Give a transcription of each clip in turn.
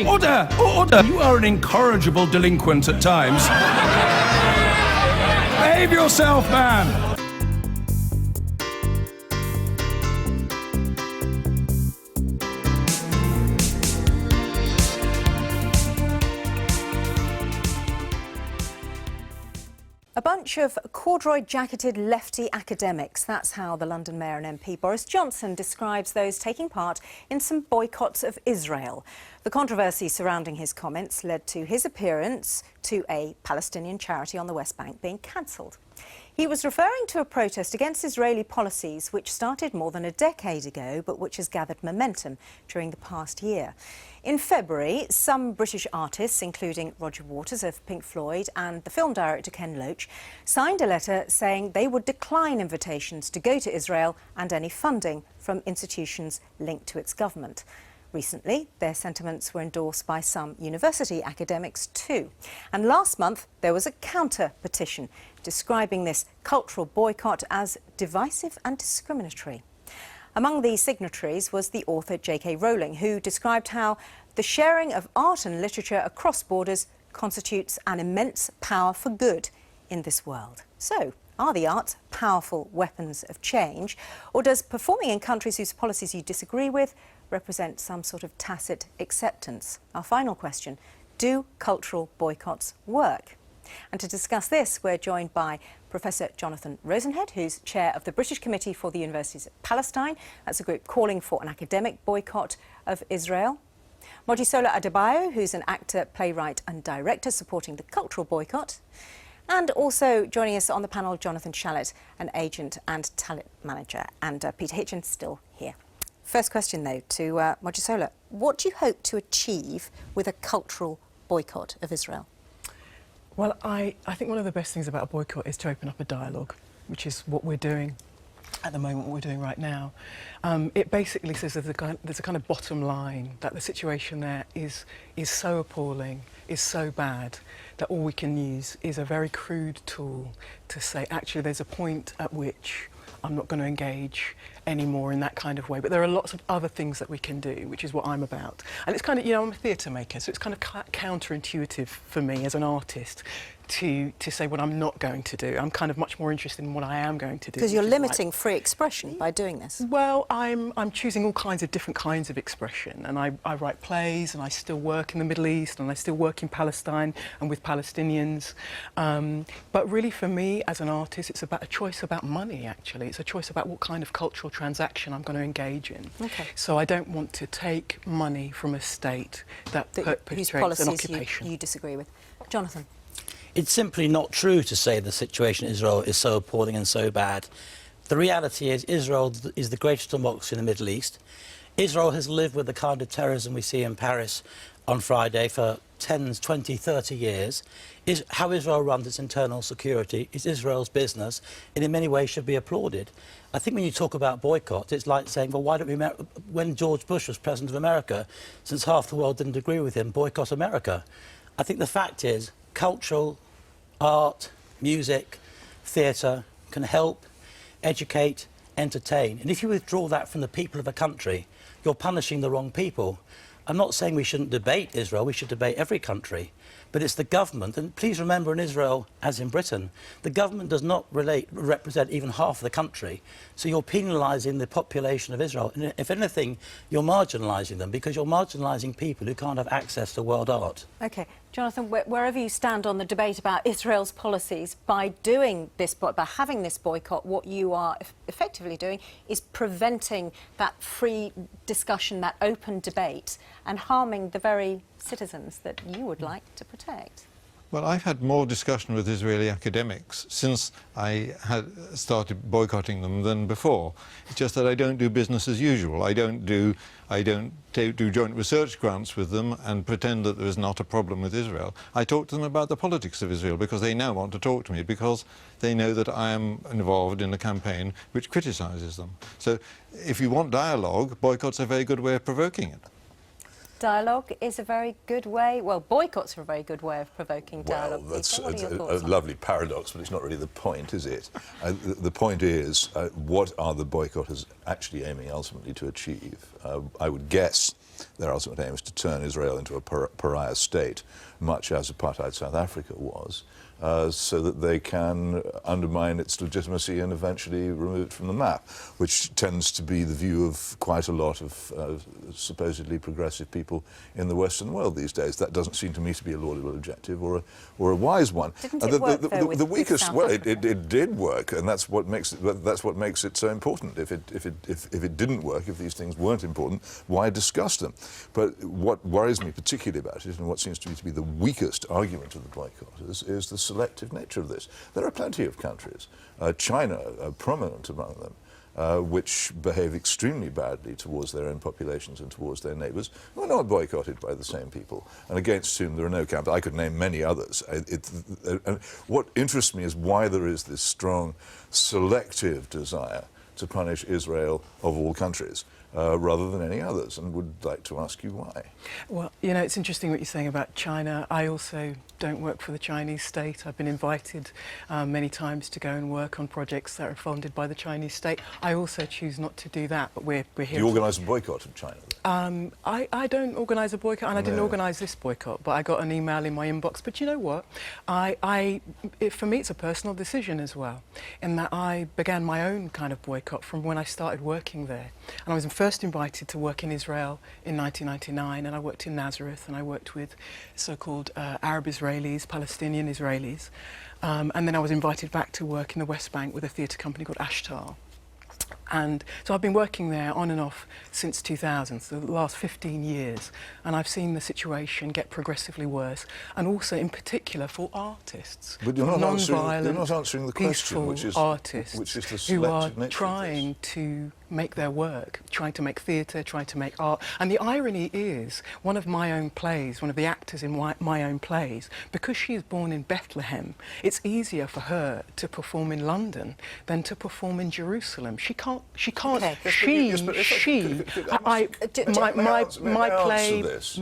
Order! Order! You are an incorrigible delinquent at times. Behave yourself, man! A bunch of corduroy-jacketed lefty academics. That's how the London Mayor and MP Boris Johnson describes those taking part in some boycotts of Israel. The controversy surrounding his comments led to his appearance to a Palestinian charity on the West Bank being cancelled. He was referring to a protest against Israeli policies which started more than a decade ago but which has gathered momentum during the past year. In February, some British artists, including Roger Waters of Pink Floyd and the film director Ken Loach, signed a letter saying they would decline invitations to go to Israel and any funding from institutions linked to its government. Recently, their sentiments were endorsed by some university academics too. And last month, there was a counter-petition describing this cultural boycott as divisive and discriminatory. Among the signatories was the author J.K. Rowling, who described how the sharing of art and literature across borders constitutes an immense power for good in this world. So, are the arts powerful weapons of change, or does performing in countries whose policies you disagree with represent some sort of tacit acceptance? Our final question, do cultural boycotts work? And to discuss this, we're joined by Professor Jonathan Rosenhead, who's chair of the British Committee for the Universities of Palestine. That's a group calling for an academic boycott of Israel. Mojisola Adebayo, who's an actor, playwright and director supporting the cultural boycott. And also joining us on the panel, Jonathan Shalit, an agent and talent manager, and Peter Hitchens, still here. First question, though, to Mojisola. What do you hope to achieve with a cultural boycott of Israel? Well, I think one of the best things about a boycott is to open up a dialogue, which is what we're doing at the moment, what we're doing right now. It basically says there's a kind of bottom line, that the situation there is so appalling, is so bad, that all we can use is a very crude tool to say, actually, there's a point at which I'm not going to engage anymore in that kind of way. But there are lots of other things that we can do, which is what I'm about. And it's kind of, you know, I'm a theatre maker, so it's kind of counterintuitive for me as an artist to say what I'm not going to do. I'm kind of much more interested in what I am going to do. Because you're limiting free expression by doing this. Well, I'm choosing all kinds of different kinds of expression, and I write plays, and I still work in the Middle East, and I still work in Palestine and with Palestinians. But really, for me, as an artist, it's about a choice about money, actually. It's a choice about what kind of cultural transaction I'm going to engage in. Okay. So I don't want to take money from a state that perpetrates an occupation. You disagree with. Jonathan? It's simply not true to say the situation in Israel is so appalling and so bad. The reality is Israel is the greatest democracy in the Middle East. Israel has lived with the kind of terrorism we see in Paris on Friday for 10, 20, 30 years. How Israel runs its internal security is Israel's business, and in many ways should be applauded. I think when you talk about boycott, it's like saying, well, why don't we, when George Bush was president of America, since half the world didn't agree with him, boycott America. I think the fact is, cultural art, music, theatre can help, educate, entertain. And if you withdraw that from the people of a country, you're punishing the wrong people. I'm not saying we shouldn't debate Israel, we should debate every country. But it's the government, and please remember in Israel, as in Britain, the government does not represent even half the country. So you're penalising the population of Israel. And if anything, you're marginalising them, because you're marginalising people who can't have access to world art. OK. Jonathan, wherever you stand on the debate about Israel's policies, by doing this, by having this boycott, what you are effectively doing is preventing that free discussion, that open debate, and harming the very citizens that you would like to protect. Well, I've had more discussion with Israeli academics since I had started boycotting them than before. It's just that I don't do business as usual. I don't do joint research grants with them and pretend that there is not a problem with Israel. I talk to them about the politics of Israel because they now want to talk to me because they know that I am involved in a campaign which criticises them. So if you want dialogue, boycott's a very good way of provoking it. Dialogue is a very good way, well, boycotts are a very good way of provoking dialogue. Well, that's a lovely paradox, but it's not really the point, is it? The point is, what are the boycotters actually aiming ultimately to achieve? I would guess their ultimate aim is to turn Israel into a pariah state, much as apartheid South Africa was, so that they can undermine its legitimacy and eventually remove it from the map, which tends to be the view of quite a lot of supposedly progressive people in the Western world these days. That doesn't seem to me to be a laudable objective or a wise one. Didn't it work, though, with weakest, South well, Africa? it did work, and that's what makes it so important. If it didn't work, if these things weren't important, why discuss them? But what worries me particularly about it, and what seems to me to be the weakest argument of the boycott, is the selective nature of this. There are plenty of countries, China prominent among them, which behave extremely badly towards their own populations and towards their neighbours, who are not boycotted by the same people, and against whom there are no campaigns. I could name many others. And what interests me is why there is this strong selective desire to punish Israel of all countries, rather than any others, and would like to ask you why. Well, you know, it's interesting what you're saying about China. I also don't work for the Chinese state. I've been invited many times to go and work on projects that are funded by the Chinese state. I also choose not to do that, but we're here. You organise a boycott of China? I don't organise a boycott, and I didn't organise this boycott, but I got an email in my inbox. But you know what? For me, it's a personal decision as well, in that I began my own kind of boycott from when I started working there. And I was first invited to work in Israel in 1999, and I worked in Nazareth, and I worked with so-called Arab Israelis, Palestinian Israelis. And then I was invited back to work in the West Bank with a theatre company called Ashtar. And so I've been working there on and off since 2000, so the last 15 years, and I've seen the situation get progressively worse, and also in particular for artists, but you're not non-violent, answering the question, which is artists who are trying to make their work, trying to make theatre, trying to make art. And the irony is, one of my own plays, one of the actors in my own plays, because she is born in Bethlehem, it's easier for her to perform in London than to perform in Jerusalem. She can't, Okay.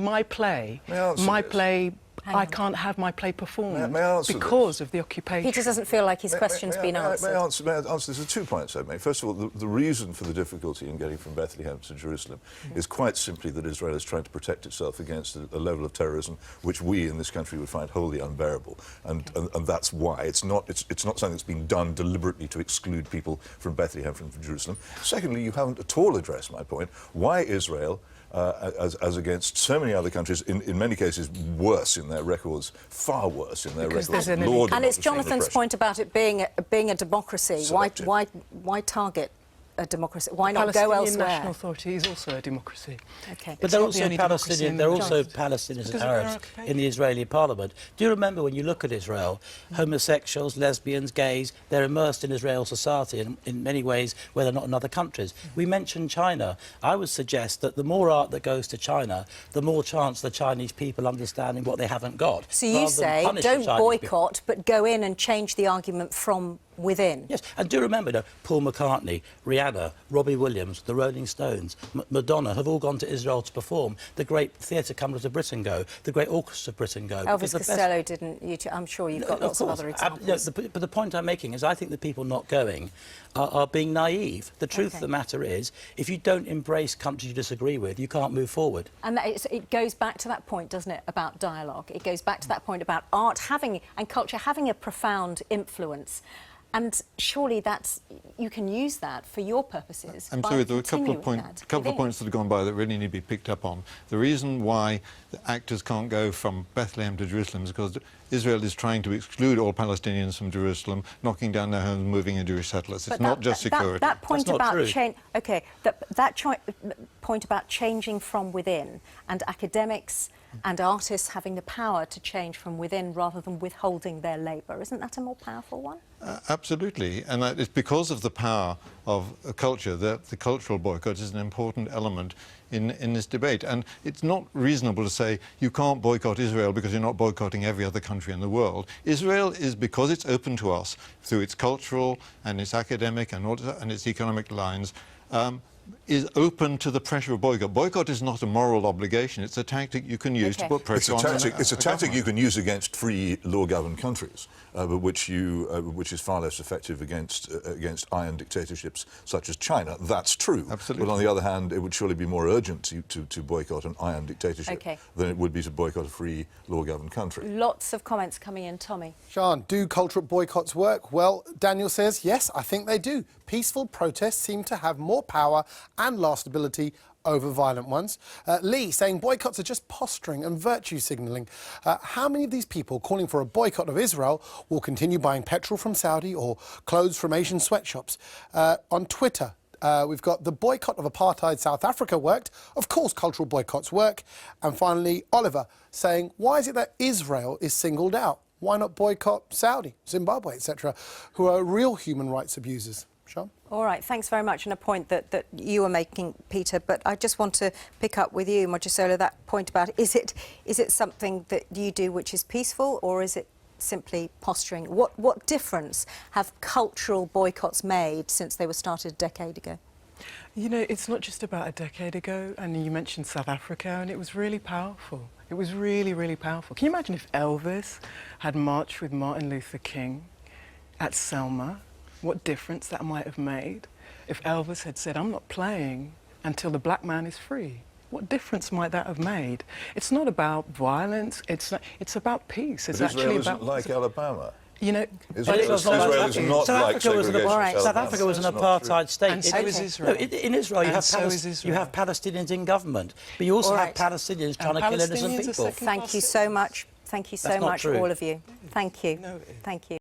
my play, I can't have my play performed because of the occupation. Peter doesn't feel like his question's been answered. May I answer? There's 2 points I'd make. First of all, the reason for the difficulty in getting from Bethlehem to Jerusalem is quite simply that Israel is trying to protect itself against a level of terrorism which we in this country would find wholly unbearable, and that's why it's not something that's been done deliberately to exclude people from Bethlehem from Jerusalem. Secondly, you haven't at all addressed my point. Why Israel? As against so many other countries, in many cases worse in their records, far worse in their records. And it's Jonathan's point about it being a democracy. Why target a democracy? Why not go elsewhere? Palestinian National Authority is also a democracy. Okay. But there are also Palestinians and Arabs in the Israeli parliament. Do you remember when you look at Israel, homosexuals, lesbians, gays, they're immersed in Israel society in many ways where they're not in other countries. We mentioned China. I would suggest that the more art that goes to China, the more chance the Chinese people understanding what they haven't got. So you say, don't boycott, but go in and change the argument from within. Yes, and do remember, Paul McCartney, Rihanna, Robbie Williams, the Rolling Stones, Madonna have all gone to Israel to perform. The great theatre companies of Britain go, the great orchestras of Britain go. Elvis Costello didn't. I'm sure you've got lots of other examples. But the point I'm making is I think the people not going are being naive. The truth of the matter is, if you don't embrace countries you disagree with, you can't move forward. And it goes back to that point, doesn't it, about dialogue? It goes back to that point about art and culture having a profound influence. And surely you can use that for your purposes. I'm sorry, there were a couple of points that have gone by that really need to be picked up on. The reason why the actors can't go from Bethlehem to Jerusalem is because Israel is trying to exclude all Palestinians from Jerusalem, knocking down their homes, moving in Jewish settlers. It's not just security. That point That's about point about changing from within, and academics and artists having the power to change from within rather than withholding their labour. Isn't that a more powerful one? Absolutely, and it's because of the power of a culture that the cultural boycott is an important element in this debate. And it's not reasonable to say you can't boycott Israel because you're not boycotting every other country in the world. Israel is, because it's open to us through its cultural and its academic and its economic lines, is open to the pressure of boycott. Boycott is not a moral obligation. It's a tactic you can use to put pressure on It's a tactic government. you can use against free, law-governed countries, but which is far less effective against iron dictatorships such as China. That's true. Absolutely. But on the other hand, it would surely be more urgent to boycott an iron dictatorship than it would be to boycott a free, law-governed country. Lots of comments coming in. Tommy. Sean, do cultural boycotts work? Well, Daniel says, yes, I think they do. Peaceful protests seem to have more power and lastability over violent ones. Lee saying boycotts are just posturing and virtue signalling. How many of these people calling for a boycott of Israel will continue buying petrol from Saudi or clothes from Asian sweatshops? On Twitter, we've got the boycott of apartheid South Africa worked. Of course, cultural boycotts work. And finally, Oliver saying, why is it that Israel is singled out? Why not boycott Saudi, Zimbabwe, etc., who are real human rights abusers? Sean? All right, thanks very much. And a point that you were making, Peter, but I just want to pick up with you, Mojisola, that point about is it something that you do which is peaceful, or is it simply posturing? What difference have cultural boycotts made since they were started a decade ago? You know, it's not just about a decade ago, and you mentioned South Africa, and it was really powerful. It was really, really powerful. Can you imagine if Elvis had marched with Martin Luther King at Selma? What difference that might have made if Elvis had said, I'm not playing until the black man is free. What difference might that have made? It's not about violence, it's about peace. It's But actually Israel isn't about... like Alabama. You know... Israel is not South like Africa was an segregation. Right. South Africa was an apartheid state. And so is Israel. No, in Israel, you And have, so is Israel. you have Palestinians in government, but you also All have right. Palestinians trying to kill innocent Palestinians are people. second-class Thank you so much. Thank you so That's not much, true. all of you. Thank you. No, it is. Thank you.